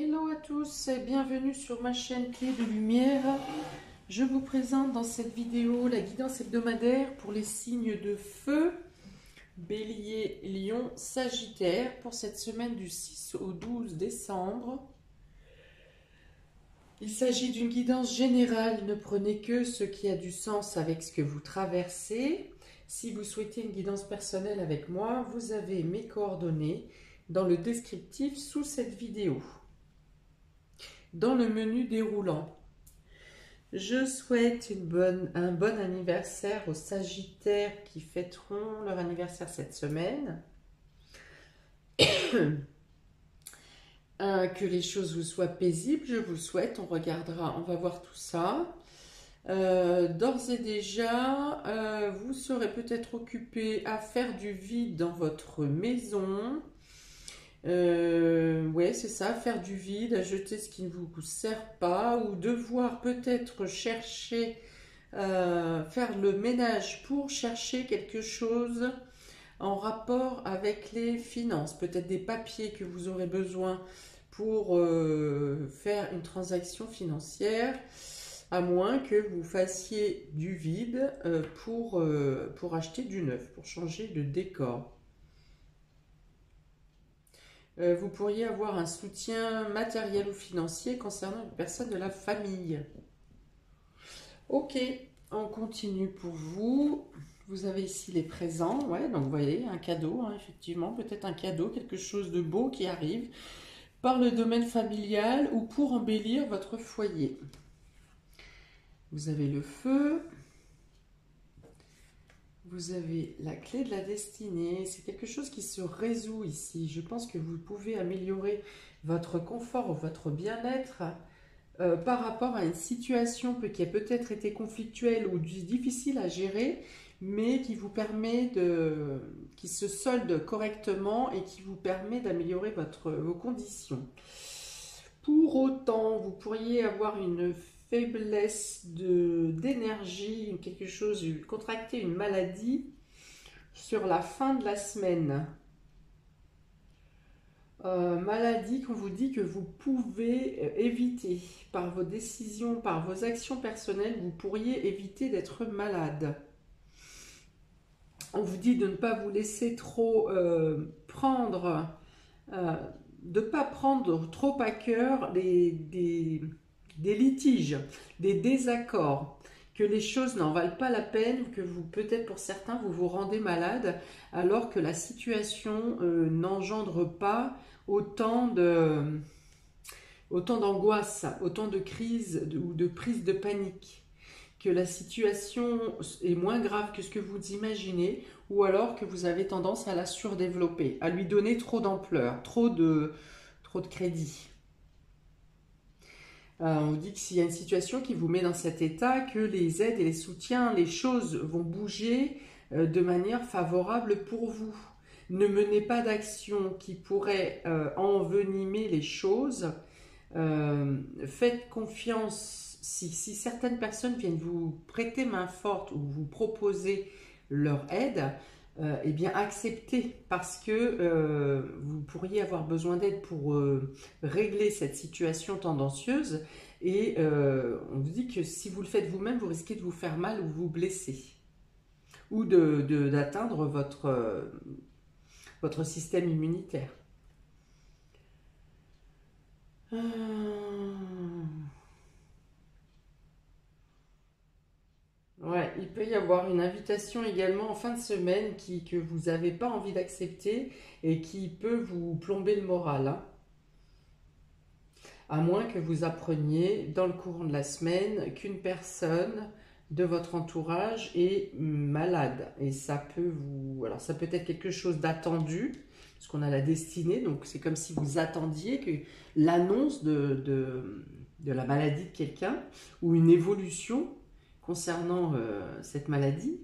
Hello à tous et bienvenue sur ma chaîne Clé de Lumière. Je vous présente dans cette vidéo la guidance hebdomadaire pour les signes de feu, Bélier, Lion, Sagittaire pour cette semaine du 6 au 12 décembre. Il s'agit d'une guidance générale, ne prenez que ce qui a du sens avec ce que vous traversez. Si vous souhaitez une guidance personnelle avec moi, vous avez mes coordonnées dans le descriptif sous cette vidéo. Dans le menu déroulant, je souhaite un bon anniversaire aux Sagittaires qui fêteront leur anniversaire cette semaine. Que les choses vous soient paisibles, je vous le souhaite. On regardera, on va voir tout ça. D'ores et déjà, vous serez peut-être occupé à faire du vide dans votre maison. Ouais, c'est ça, faire du vide, à jeter ce qui ne vous sert pas, ou devoir peut-être chercher, faire le ménage pour chercher quelque chose en rapport avec les finances, peut-être des papiers que vous aurez besoin pour faire une transaction financière, à moins que vous fassiez du vide pour acheter du neuf, pour changer de décor. Vous pourriez avoir un soutien matériel ou financier concernant une personne de la famille. Ok, on continue pour vous. Vous avez ici les présents. Ouais, donc vous voyez, un cadeau, hein, effectivement, peut-être un cadeau, quelque chose de beau qui arrive par le domaine familial ou pour embellir votre foyer. Vous avez le feu. Vous avez la clé de la destinée, c'est quelque chose qui se résout ici. Je pense que vous pouvez améliorer votre confort ou votre bien-être par rapport à une situation qui a peut-être été conflictuelle ou difficile à gérer, mais qui vous permet qui se solde correctement et qui vous permet d'améliorer vos conditions. Pour autant, vous pourriez avoir une faiblesse d'énergie, quelque chose, contracter une maladie sur la fin de la semaine. Maladie qu'on vous dit que vous pouvez éviter par vos décisions, par vos actions personnelles, vous pourriez éviter d'être malade. On vous dit de ne pas vous laisser trop prendre, de ne pas prendre trop à cœur des litiges, des désaccords, que les choses n'en valent pas la peine, que vous, peut-être pour certains, vous vous rendez malade, alors que la situation n'engendre pas autant d'angoisse, autant de crise ou de prise de panique, que la situation est moins grave que ce que vous imaginez, ou alors que vous avez tendance à la surdévelopper, à lui donner trop d'ampleur, trop de crédit. On vous dit que s'il y a une situation qui vous met dans cet état, que les aides et les soutiens, les choses vont bouger de manière favorable pour vous. Ne menez pas d'action qui pourrait envenimer les choses. Faites confiance. Si certaines personnes viennent vous prêter main forte ou vous proposer leur aide, eh bien acceptez, parce que vous pourriez avoir besoin d'aide pour régler cette situation tendancieuse, et on vous dit que si vous le faites vous-même, vous risquez de vous faire mal ou vous blesser, ou d'atteindre votre système immunitaire. Ouais, il peut y avoir une invitation également en fin de semaine que vous n'avez pas envie d'accepter et qui peut vous plomber le moral, hein. À moins que vous appreniez dans le courant de la semaine qu'une personne de votre entourage est malade. Et ça peut alors ça peut être quelque chose d'attendu, parce qu'on a la destinée, donc c'est comme si vous attendiez que l'annonce de la maladie de quelqu'un, ou une évolution concernant cette maladie.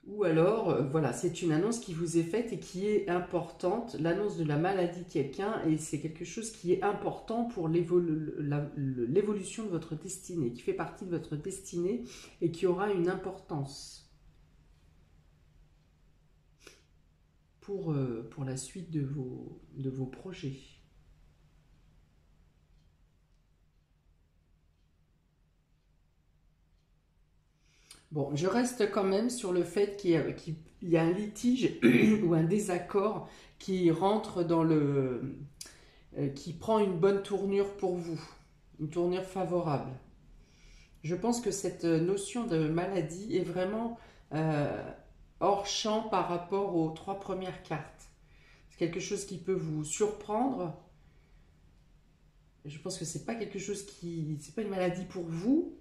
Ou alors, voilà, c'est une annonce qui vous est faite et qui est importante, l'annonce de la maladie de quelqu'un, et c'est quelque chose qui est important pour l'évolution de votre destinée, qui fait partie de votre destinée et qui aura une importance pour la suite de vos projets. Bon, je reste quand même sur le fait qu'il y a un litige ou un désaccord qui rentre dans qui prend une bonne tournure pour vous, une tournure favorable. Je pense que cette notion de maladie est vraiment hors champ par rapport aux 3 premières cartes. C'est quelque chose qui peut vous surprendre. Je pense que c'est pas quelque chose c'est pas une maladie pour vous,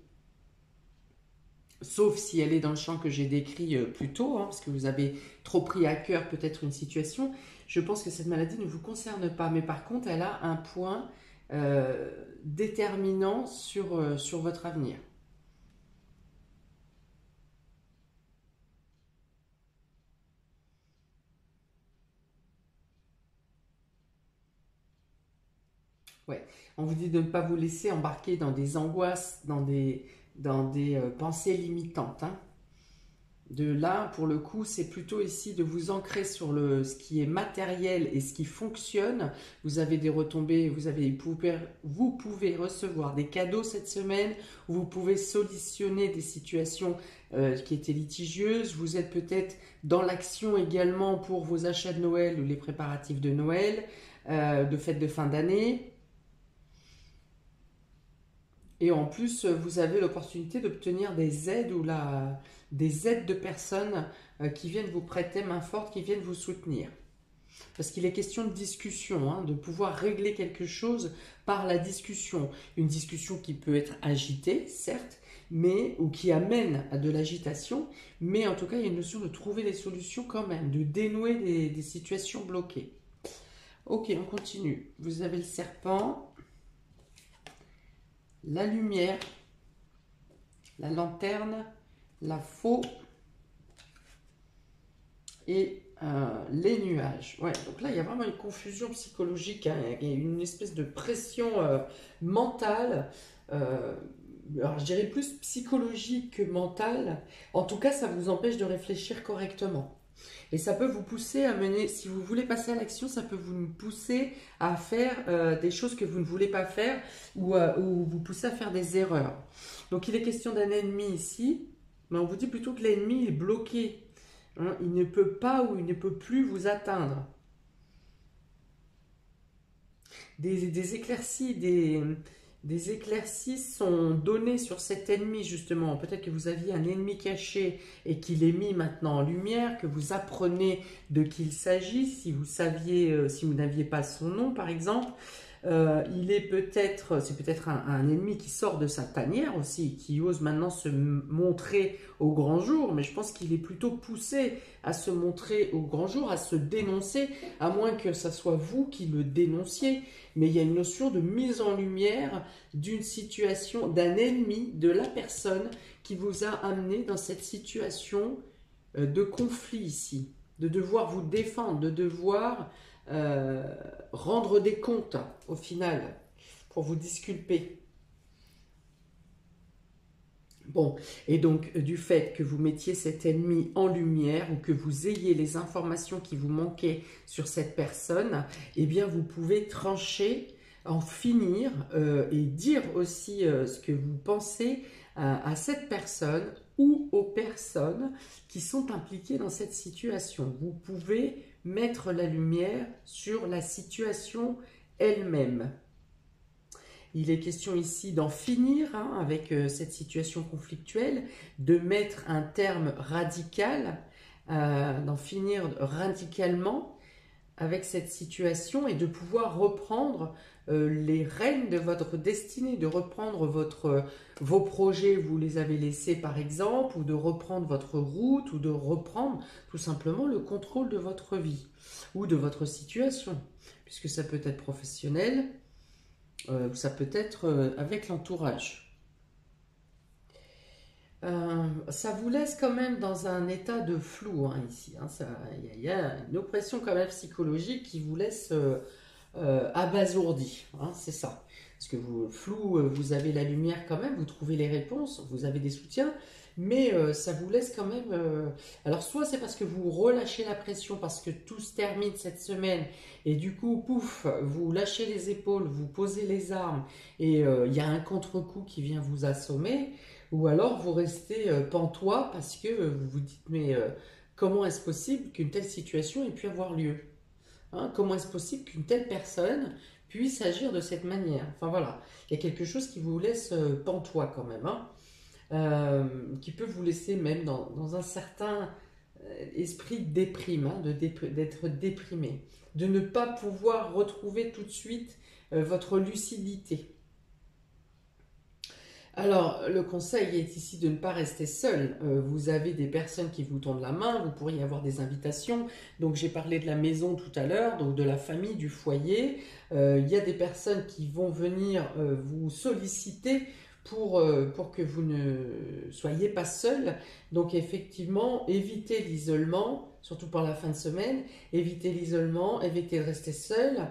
sauf si elle est dans le champ que j'ai décrit plus tôt, hein, parce que vous avez trop pris à cœur peut-être une situation. Je pense que cette maladie ne vous concerne pas, mais par contre, elle a un point déterminant sur votre avenir. Ouais. On vous dit de ne pas vous laisser embarquer dans des angoisses, dans des pensées limitantes, hein. De là, pour le coup, c'est plutôt ici de vous ancrer sur ce qui est matériel et ce qui fonctionne. Vous avez des retombées, vous pouvez recevoir des cadeaux cette semaine, vous pouvez solutionner des situations qui étaient litigieuses. Vous êtes peut-être dans l'action également pour vos achats de Noël ou les préparatifs de Noël, de fêtes de fin d'année. Et en plus, vous avez l'opportunité d'obtenir des aides des aides de personnes qui viennent vous prêter main forte, qui viennent vous soutenir. Parce qu'il est question de discussion, hein, de pouvoir régler quelque chose par la discussion. Une discussion qui peut être agitée, certes, ou qui amène à de l'agitation, mais en tout cas, il y a une notion de trouver des solutions quand même, de dénouer des situations bloquées. Ok, on continue. Vous avez le serpent, la lumière, la lanterne, la faux et les nuages. Ouais, donc là, il y a vraiment une confusion psychologique, hein, il y a une espèce de pression mentale, alors je dirais plus psychologique que mentale. En tout cas, ça vous empêche de réfléchir correctement. Et ça peut vous pousser à mener, si vous voulez passer à l'action, ça peut vous pousser à faire des choses que vous ne voulez pas faire ou vous pousser à faire des erreurs. Donc il est question d'un ennemi ici, mais on vous dit plutôt que l'ennemi est bloqué. Hein, il ne peut pas ou il ne peut plus vous atteindre. Des éclaircies, des éclaircies sont données sur cet ennemi justement. Peut-être que vous aviez un ennemi caché et qu'il est mis maintenant en lumière, que vous apprenez de qui il s'agit, si vous saviez, si vous n'aviez pas son nom par exemple. C'est peut-être un ennemi qui sort de sa tanière aussi, qui ose maintenant se montrer au grand jour, mais je pense qu'il est plutôt poussé à se montrer au grand jour, à se dénoncer, à moins que ce soit vous qui le dénonciez. Mais il y a une notion de mise en lumière d'une situation, d'un ennemi, de la personne qui vous a amené dans cette situation de conflit ici, de devoir vous défendre, de devoir rendre des comptes au final pour vous disculper. Bon, et donc du fait que vous mettiez cet ennemi en lumière ou que vous ayez les informations qui vous manquaient sur cette personne, eh bien vous pouvez trancher, en finir et dire aussi ce que vous pensez à cette personne ou aux personnes qui sont impliquées dans cette situation. Vous pouvez mettre la lumière sur la situation elle-même. Il est question ici d'en finir avec cette situation conflictuelle, de mettre un terme radical, d'en finir radicalement avec cette situation et de pouvoir reprendre les rênes de votre destinée, de reprendre vos projets, vous les avez laissés par exemple, ou de reprendre votre route, ou de reprendre tout simplement le contrôle de votre vie ou de votre situation, puisque ça peut être professionnel, ça peut être avec l'entourage. Ça vous laisse quand même dans un état de flou ici. Il y a une oppression quand même psychologique qui vous laisse abasourdi. C'est ça. Parce que vous, flou, vous avez la lumière quand même, vous trouvez les réponses, vous avez des soutiens, mais ça vous laisse quand même... Alors, soit c'est parce que vous relâchez la pression, parce que tout se termine cette semaine, et du coup, pouf, vous lâchez les épaules, vous posez les armes, et il y a un contre-coup qui vient vous assommer, ou alors vous restez pantois parce que vous vous dites, mais comment est-ce possible qu'une telle situation ait pu avoir lieu? Hein, comment est-ce possible qu'une telle personne puisse agir de cette manière? Enfin voilà, il y a quelque chose qui vous laisse pantois quand même, hein, qui peut vous laisser même dans un certain esprit de déprime, hein, d'être déprimé, de ne pas pouvoir retrouver tout de suite votre lucidité. Alors, le conseil est ici de ne pas rester seul. Vous avez des personnes qui vous tendent la main, vous pourriez avoir des invitations. Donc, j'ai parlé de la maison tout à l'heure, donc de la famille, du foyer. Il y a des personnes qui vont venir vous solliciter pour que vous ne soyez pas seul. Donc, effectivement, évitez l'isolement, surtout par la fin de semaine. Évitez l'isolement, évitez de rester seul.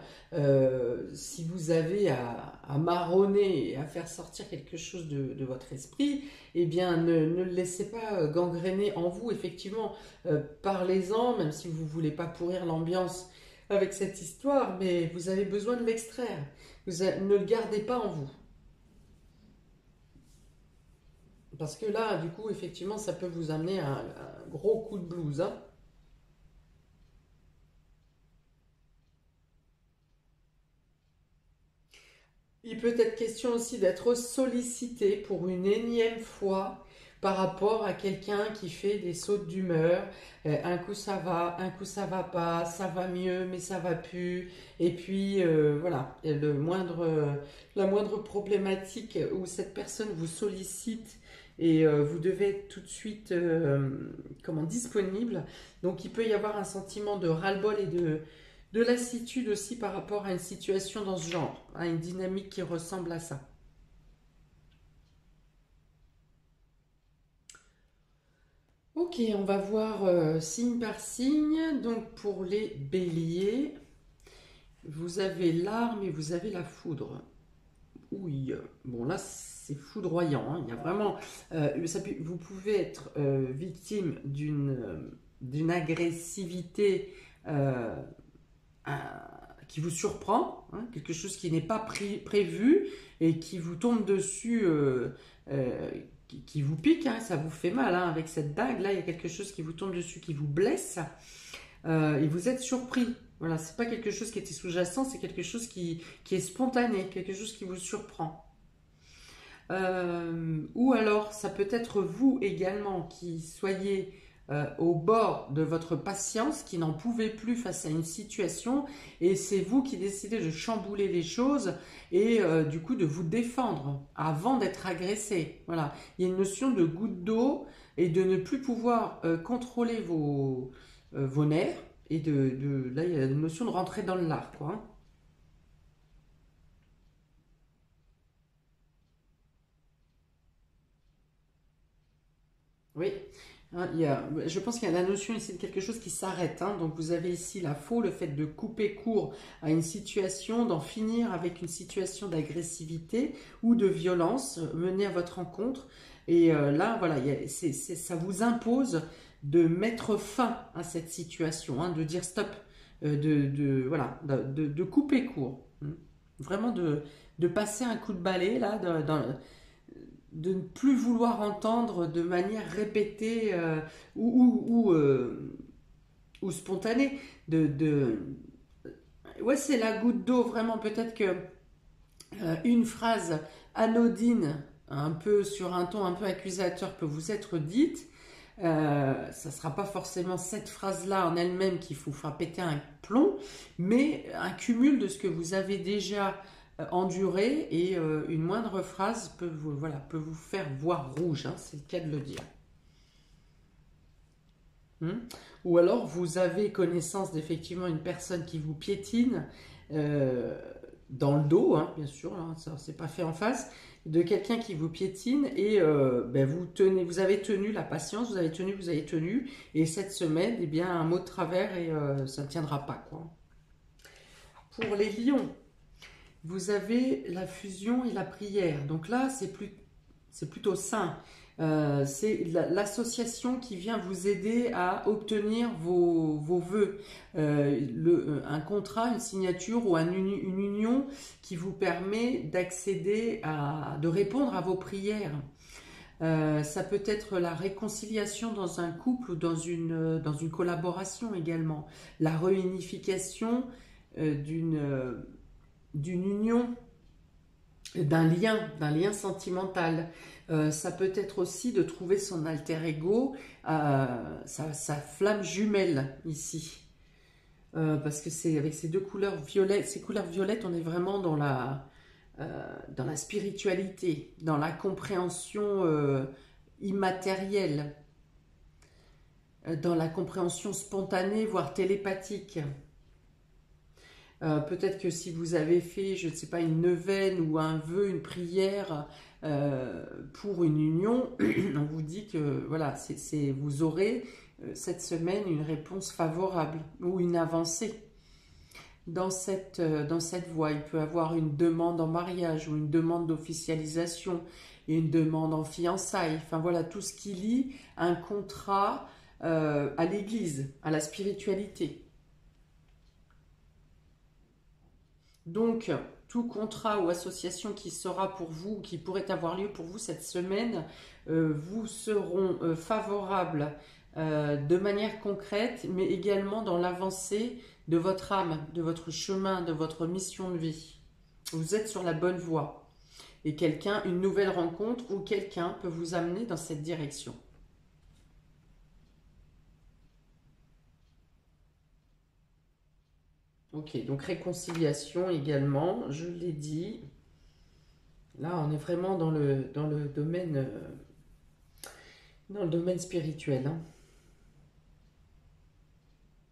Si vous avez à marronner et à faire sortir quelque chose de votre esprit, eh bien ne le laissez pas gangréner en vous, effectivement. Parlez-en, même si vous ne voulez pas pourrir l'ambiance avec cette histoire, mais vous avez besoin de l'extraire. Ne le gardez pas en vous. Parce que là, du coup, effectivement, ça peut vous amener à un gros coup de blues, hein. Il peut être question aussi d'être sollicité pour une énième fois par rapport à quelqu'un qui fait des sautes d'humeur. Un coup ça va, un coup ça va pas, ça va mieux, mais ça va plus. Et puis voilà, et la moindre problématique où cette personne vous sollicite et vous devez être tout de suite disponible. Donc il peut y avoir un sentiment de ras-le-bol et de lassitude aussi par rapport à une situation dans ce genre, à une dynamique qui ressemble à ça. Ok, on va voir signe par signe. Donc pour les béliers, vous avez l'arme et vous avez la foudre. Oui, bon là c'est foudroyant, hein. Il y a vraiment, vous pouvez être victime d'une agressivité euh, qui vous surprend, hein, quelque chose qui n'est pas prévu et qui vous tombe dessus, euh, qui vous pique, hein, ça vous fait mal, hein, avec cette dague là, il y a quelque chose qui vous tombe dessus, qui vous blesse, et vous êtes surpris. Voilà, c'est pas quelque chose qui était sous-jacent, c'est quelque chose qui est spontané, quelque chose qui vous surprend. Ou alors, ça peut être vous également qui soyez au bord de votre patience, qui n'en pouvez plus face à une situation, et c'est vous qui décidez de chambouler les choses et du coup de vous défendre avant d'être agressé. Voilà, il y a une notion de goutte d'eau et de ne plus pouvoir contrôler vos nerfs, et là il y a une notion de rentrer dans le lard, quoi, hein. Oui, hein, je pense qu'il y a la notion ici de quelque chose qui s'arrête, hein. Donc vous avez ici la faux, le fait de couper court à une situation, d'en finir avec une situation d'agressivité ou de violence menée à votre rencontre. Et là, voilà, ça vous impose de mettre fin à cette situation, hein, de dire stop, voilà, de couper court, hein. Vraiment de passer un coup de balai là, de ne plus vouloir entendre de manière répétée ou spontanée. Ouais, c'est la goutte d'eau, vraiment. Peut-être que une phrase anodine, un peu sur un ton un peu accusateur, peut vous être dite. Ça ne sera pas forcément cette phrase-là en elle-même qui vous fera péter un plomb, mais un cumul de ce que vous avez déjà enduré, et une moindre phrase peut vous faire voir rouge, hein, c'est le cas de le dire. Hmm. Ou alors vous avez connaissance d'effectivement une personne qui vous piétine euh, dans le dos, hein, bien sûr, hein, ça c'est pas fait en face, de quelqu'un qui vous piétine, et vous avez tenu la patience, vous avez tenu, et cette semaine, eh bien, un mot de travers et ça ne tiendra pas, quoi. Pour les lions, vous avez la fusion et la prière. Donc là, c'est plutôt sain. C'est l'association qui vient vous aider à obtenir vos vœux. Un contrat, une signature ou une union qui vous permet d'accéder de répondre à vos prières. Ça peut être la réconciliation dans un couple ou dans une collaboration également. La réunification d'une union, d'un lien sentimental. Ça peut être aussi de trouver son alter ego, sa flamme jumelle ici. Parce que c'est avec ces couleurs violettes, on est vraiment dans la spiritualité, dans la compréhension immatérielle, dans la compréhension spontanée, voire télépathique. Peut-être que si vous avez fait, je ne sais pas, une neuvaine ou un vœu, une prière pour une union, on vous dit que voilà, vous aurez cette semaine une réponse favorable ou une avancée dans cette voie. Il peut y avoir une demande en mariage ou une demande d'officialisation et une demande en fiançailles. Enfin voilà, tout ce qui lie un contrat à l'église, à la spiritualité. Donc, tout contrat ou association qui sera pour vous, qui pourrait avoir lieu pour vous cette semaine, vous seront favorables de manière concrète, mais également dans l'avancée de votre âme, de votre chemin, de votre mission de vie. Vous êtes sur la bonne voie. Et une nouvelle rencontre ou quelqu'un peut vous amener dans cette direction. Ok, donc réconciliation également, je l'ai dit. Là, on est vraiment dans le domaine spirituel, hein.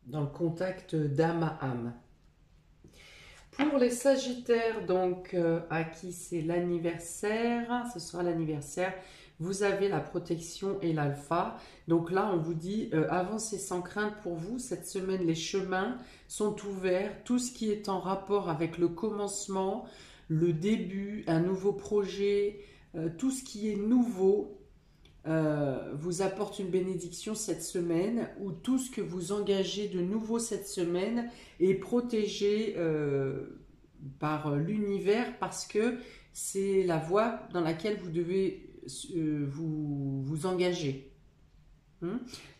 Dans le contact d'âme à âme. Pour les Sagittaires, donc à qui c'est l'anniversaire, ce sera l'anniversaire. Vous avez la protection et l'alpha. Donc là, on vous dit, avancez sans crainte pour vous. Cette semaine, les chemins sont ouverts. Tout ce qui est en rapport avec le commencement, le début, un nouveau projet, tout ce qui est nouveau vous apporte une bénédiction cette semaine, ou tout ce que vous engagez de nouveau cette semaine est protégé par l'univers, parce que c'est la voie dans laquelle vous devez vous engager.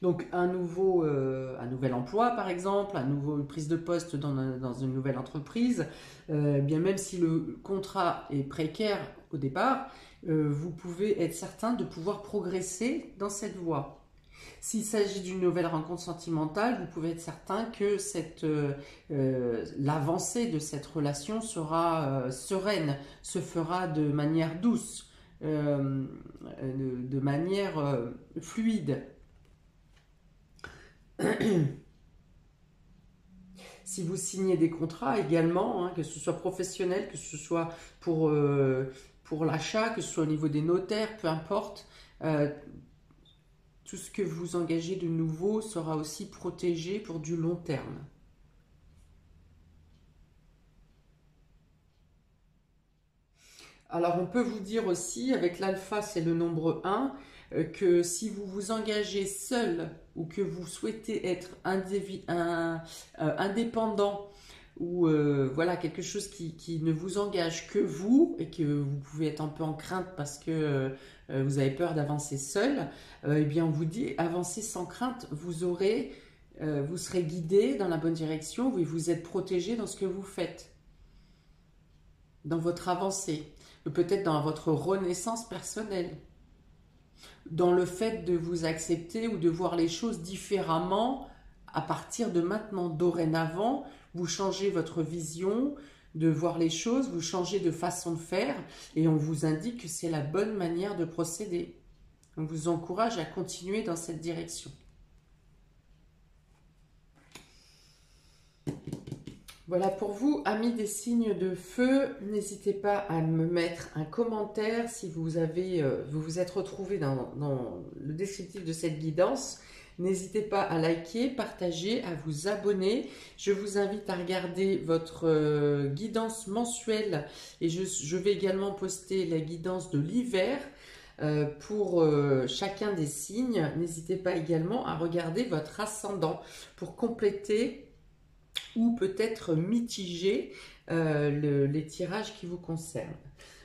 Donc un nouvel emploi par exemple, une prise de poste dans une nouvelle entreprise, bien même si le contrat est précaire au départ, vous pouvez être certain de pouvoir progresser dans cette voie. S'il s'agit d'une nouvelle rencontre sentimentale, vous pouvez être certain que l'avancée de cette relation sera sereine, se fera de manière douce, de manière fluide. Si vous signez des contrats également, hein, que ce soit professionnel, que ce soit pour l'achat, que ce soit au niveau des notaires, peu importe, tout ce que vous engagez de nouveau sera aussi protégé pour du long terme. Alors on peut vous dire aussi, avec l'alpha c'est le nombre 1, que si vous vous engagez seul ou que vous souhaitez être indépendant, ou voilà, quelque chose qui ne vous engage que vous, et que vous pouvez être un peu en crainte parce que vous avez peur d'avancer seul, eh bien on vous dit, avancez sans crainte, vous serez guidé dans la bonne direction, et vous êtes protégé dans ce que vous faites, dans votre avancée, peut-être dans votre renaissance personnelle, dans le fait de vous accepter ou de voir les choses différemment à partir de maintenant. Dorénavant, vous changez votre vision de voir les choses, vous changez de façon de faire, et on vous indique que c'est la bonne manière de procéder. On vous encourage à continuer dans cette direction. Voilà pour vous, amis des signes de feu. N'hésitez pas à me mettre un commentaire si vous vous êtes retrouvé dans le descriptif de cette guidance. N'hésitez pas à liker, partager, à vous abonner. Je vous invite à regarder votre guidance mensuelle, et je vais également poster la guidance de l'hiver. pour chacun des signes. N'hésitez pas également à regarder votre ascendant pour compléter ou peut-être mitiger les tirages qui vous concernent.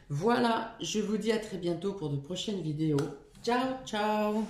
Voilà, je vous dis à très bientôt pour de prochaines vidéos. Ciao, ciao!